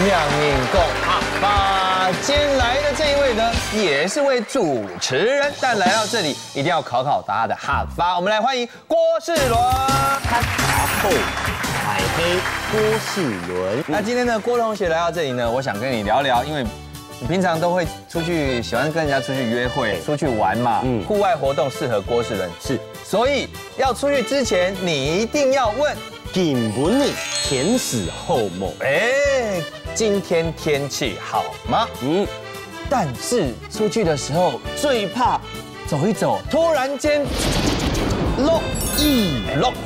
亮命共哈巴。今天来的这一位呢，也是位主持人，但来到这里一定要考考大家的哈巴。我们来欢迎郭世伦。哈卡后海黑郭世伦。那今天呢，郭同学来到这里呢，我想跟你聊聊，因为你平常都会出去，喜欢跟人家出去约会、出去玩嘛。户外活动适合郭世伦，是。所以要出去之前，你一定要问。 紧不腻，甜死后梦。今天天气好吗？但是出去的时候最怕走一走，突然间落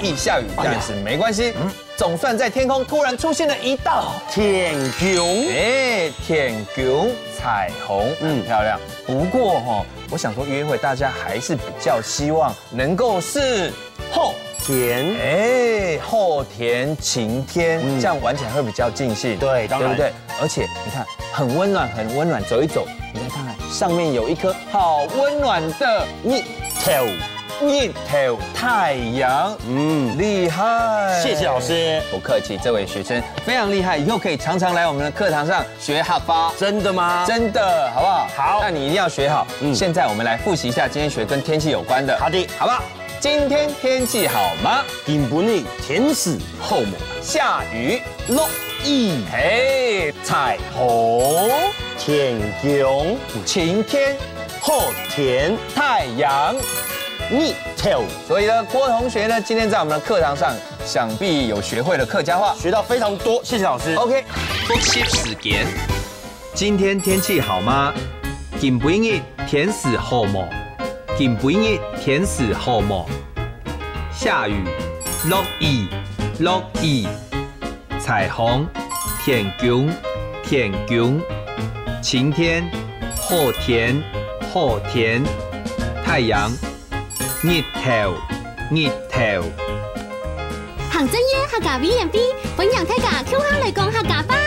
雨下雨，但是没关系，总算在天空突然出现了一道天穹，天穹彩虹，很漂亮。不过我想说约会大家还是比较希望能够是后田，后田晴天，这样玩起来会比较尽兴，对，对不对？而且你看很温暖，很温暖，走一走，你再看看上面有一颗好温暖的日头太阳，厉害！谢谢老师，不客气，这位学生非常厉害，以后可以常常来我们的课堂上学哈巴。真的吗？真的，好不好？好，那你一定要学好。现在我们来复习一下今天学跟天气有关的。好的，好不好？ 今天天气好吗？紧不腻，甜死后梦。下雨，落雨，彩虹，天穹，晴天，后田，太阳，日头。所以呢，郭同学呢，今天在我们的课堂上，想必有学会了客家话，学到非常多。谢谢老师。OK， 复习时间。今天天气好吗？紧不腻，甜死后梦。 紧不热，天死后梦。下雨，落雨。彩虹，天穹，晴天，后田。太阳，日頭。行真嘢客家 V&B，本人睇架 Q 坑嚟講客家話。